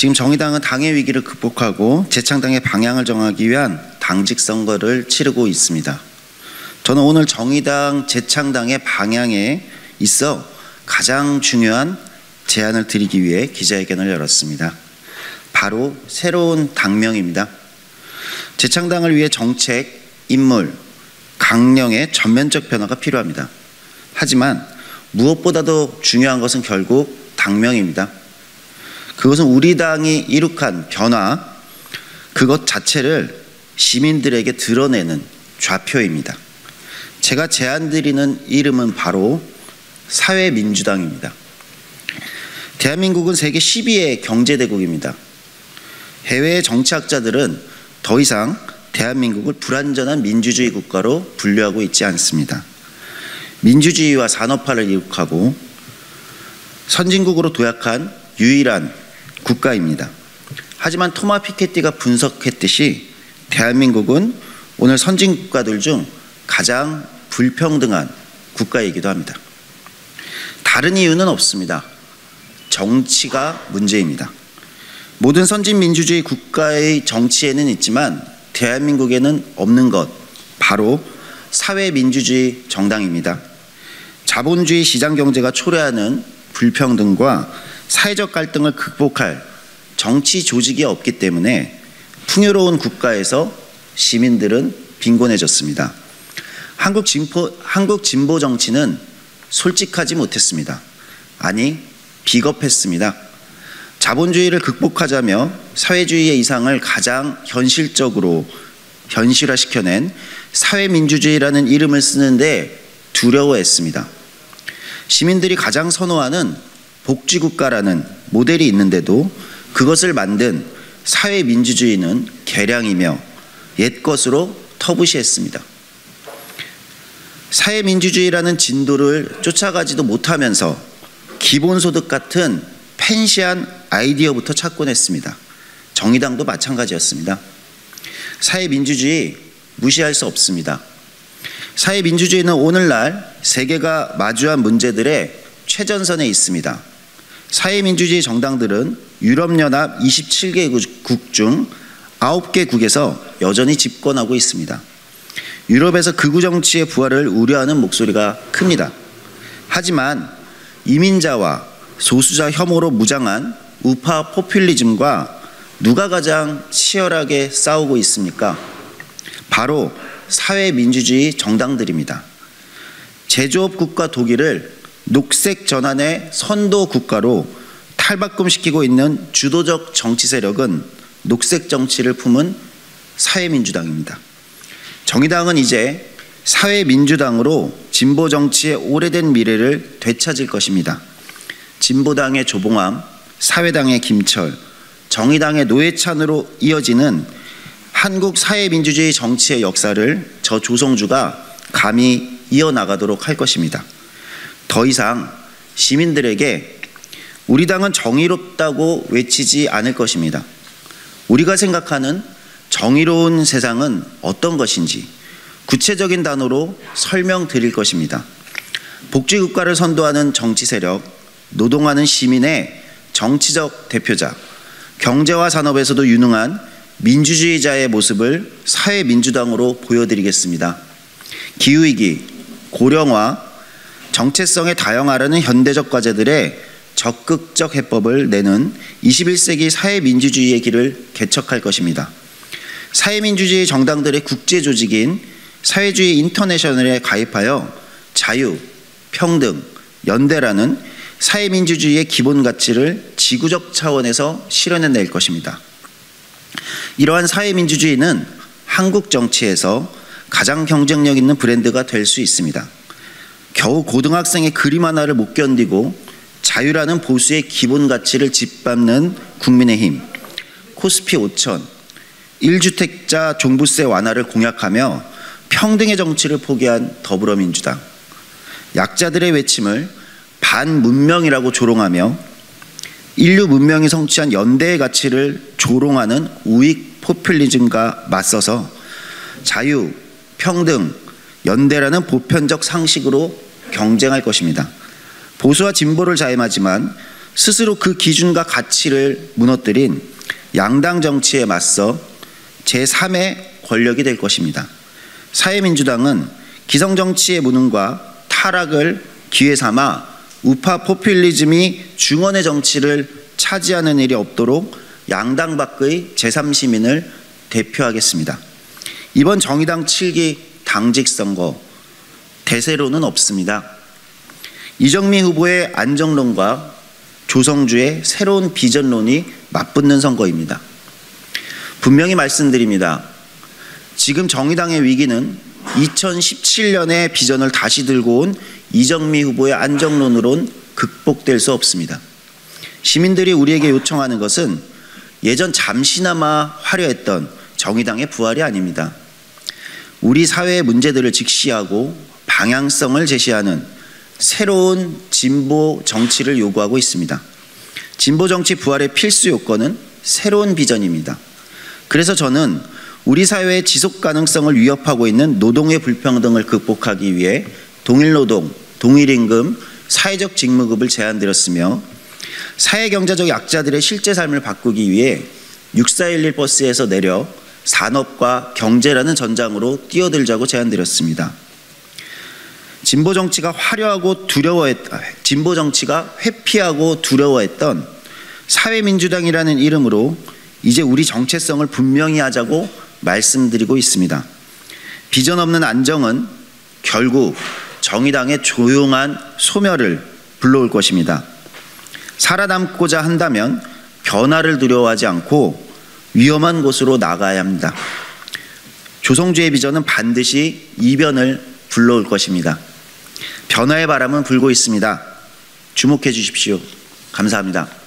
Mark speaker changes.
Speaker 1: 지금 정의당은 당의 위기를 극복하고 재창당의 방향을 정하기 위한 당직 선거를 치르고 있습니다. 저는 오늘 정의당 재창당의 방향에 있어 가장 중요한 제안을 드리기 위해 기자회견을 열었습니다. 바로 새로운 당명입니다. 재창당을 위해 정책, 인물, 강령의 전면적 변화가 필요합니다. 하지만 무엇보다도 중요한 것은 결국 당명입니다. 그것은 우리 당이 이룩한 변화, 그것 자체를 시민들에게 드러내는 좌표입니다. 제가 제안드리는 이름은 바로 사회민주당입니다. 대한민국은 세계 12의 경제대국입니다. 해외의 정치학자들은 더 이상 대한민국을 불완전한 민주주의 국가로 분류하고 있지 않습니다. 민주주의와 산업화를 이룩하고 선진국으로 도약한 유일한 국가입니다. 하지만 토마 피케티가 분석했듯이 대한민국은 오늘 선진국가들 중 가장 불평등한 국가이기도 합니다. 다른 이유는 없습니다. 정치가 문제입니다. 모든 선진민주주의 국가의 정치에는 있지만 대한민국에는 없는 것, 바로 사회민주주의 정당입니다. 자본주의 시장경제가 초래하는 불평등과 사회적 갈등을 극복할 정치 조직이 없기 때문에 풍요로운 국가에서 시민들은 빈곤해졌습니다. 한국 진보 정치는 솔직하지 못했습니다. 아니, 비겁했습니다. 자본주의를 극복하자며 사회주의의 이상을 가장 현실적으로 현실화시켜낸 사회민주주의라는 이름을 쓰는데 두려워했습니다. 시민들이 가장 선호하는 복지국가라는 모델이 있는데도 그것을 만든 사회민주주의는 개량이며 옛것으로 터부시했습니다. 사회민주주의라는 진도를 쫓아가지도 못하면서 기본소득 같은 팬시한 아이디어부터 찾곤 했습니다. 정의당도 마찬가지였습니다. 사회민주주의 무시할 수 없습니다. 사회민주주의는 오늘날 세계가 마주한 문제들의 최전선에 있습니다. 사회민주주의 정당들은 유럽연합 27개국 중 9개국에서 여전히 집권하고 있습니다. 유럽에서 극우 정치의 부활을 우려하는 목소리가 큽니다. 하지만 이민자와 소수자 혐오로 무장한 우파 포퓰리즘과 누가 가장 치열하게 싸우고 있습니까? 바로 사회민주주의 정당들입니다. 제조업 국가 독일을 녹색 전환의 선도 국가로 탈바꿈시키고 있는 주도적 정치 세력은 녹색 정치를 품은 사회민주당입니다. 정의당은 이제 사회민주당으로 진보 정치의 오래된 미래를 되찾을 것입니다. 진보당의 조봉암, 사회당의 김철, 정의당의 노회찬으로 이어지는 한국 사회민주주의 정치의 역사를 저 조성주가 감히 이어나가도록 할 것입니다. 더 이상 시민들에게 우리 당은 정의롭다고 외치지 않을 것입니다. 우리가 생각하는 정의로운 세상은 어떤 것인지 구체적인 단어로 설명드릴 것입니다. 복지국가를 선도하는 정치 세력, 노동하는 시민의 정치적 대표자, 경제와 산업에서도 유능한 민주주의자의 모습을 사회민주당으로 보여드리겠습니다. 기후위기, 고령화, 정체성에 다양화라는 현대적 과제들의 적극적 해법을 내는 21세기 사회민주주의의 길을 개척할 것입니다. 사회민주주의 정당들의 국제조직인 사회주의 인터내셔널에 가입하여 자유, 평등, 연대라는 사회민주주의의 기본 가치를 지구적 차원에서 실현해낼 것입니다. 이러한 사회민주주의는 한국 정치에서 가장 경쟁력 있는 브랜드가 될 수 있습니다. 겨우 고등학생의 그림 하나를 못 견디고 자유라는 보수의 기본 가치를 짓밟는 국민의힘, 코스피 5천, 1주택자 종부세 완화를 공약하며 평등의 정치를 포기한 더불어민주당, 약자들의 외침을 반문명이라고 조롱하며 인류 문명이 성취한 연대의 가치를 조롱하는 우익 포퓰리즘과 맞서서 자유, 평등, 연대라는 보편적 상식으로 경쟁할 것입니다. 보수와 진보를 자임하지만 스스로 그 기준과 가치를 무너뜨린 양당 정치에 맞서 제3의 권력이 될 것입니다. 사회민주당은 기성정치의 무능과 타락을 기회 삼아 우파 포퓰리즘이 중원의 정치를 차지하는 일이 없도록 양당 밖의 제3시민을 대표하겠습니다. 이번 정의당 7기 당직 선거 대세로는 없습니다. 이정미 후보의 안정론과 조성주의 새로운 비전론이 맞붙는 선거입니다. 분명히 말씀드립니다. 지금 정의당의 위기는 2017년의 비전을 다시 들고 온 이정미 후보의 안정론으론 극복될 수 없습니다. 시민들이 우리에게 요청하는 것은 예전 잠시나마 화려했던 정의당의 부활이 아닙니다. 우리 사회의 문제들을 직시하고 방향성을 제시하는 새로운 진보 정치를 요구하고 있습니다. 진보 정치 부활의 필수 요건은 새로운 비전입니다. 그래서 저는 우리 사회의 지속 가능성을 위협하고 있는 노동의 불평등을 극복하기 위해 동일노동, 동일임금, 사회적 직무급을 제안드렸으며 사회경제적 약자들의 실제 삶을 바꾸기 위해 6411 버스에서 내려 산업과 경제라는 전장으로 뛰어들자고 제안드렸습니다. 진보 정치가 회피하고 두려워했던 사회민주당이라는 이름으로 이제 우리 정체성을 분명히 하자고 말씀드리고 있습니다. 비전 없는 안정은 결국 정의당의 조용한 소멸을 불러올 것입니다. 살아남고자 한다면 변화를 두려워하지 않고 위험한 곳으로 나가야 합니다. 조성주의 비전은 반드시 이변을 불러올 것입니다. 변화의 바람은 불고 있습니다. 주목해 주십시오. 감사합니다.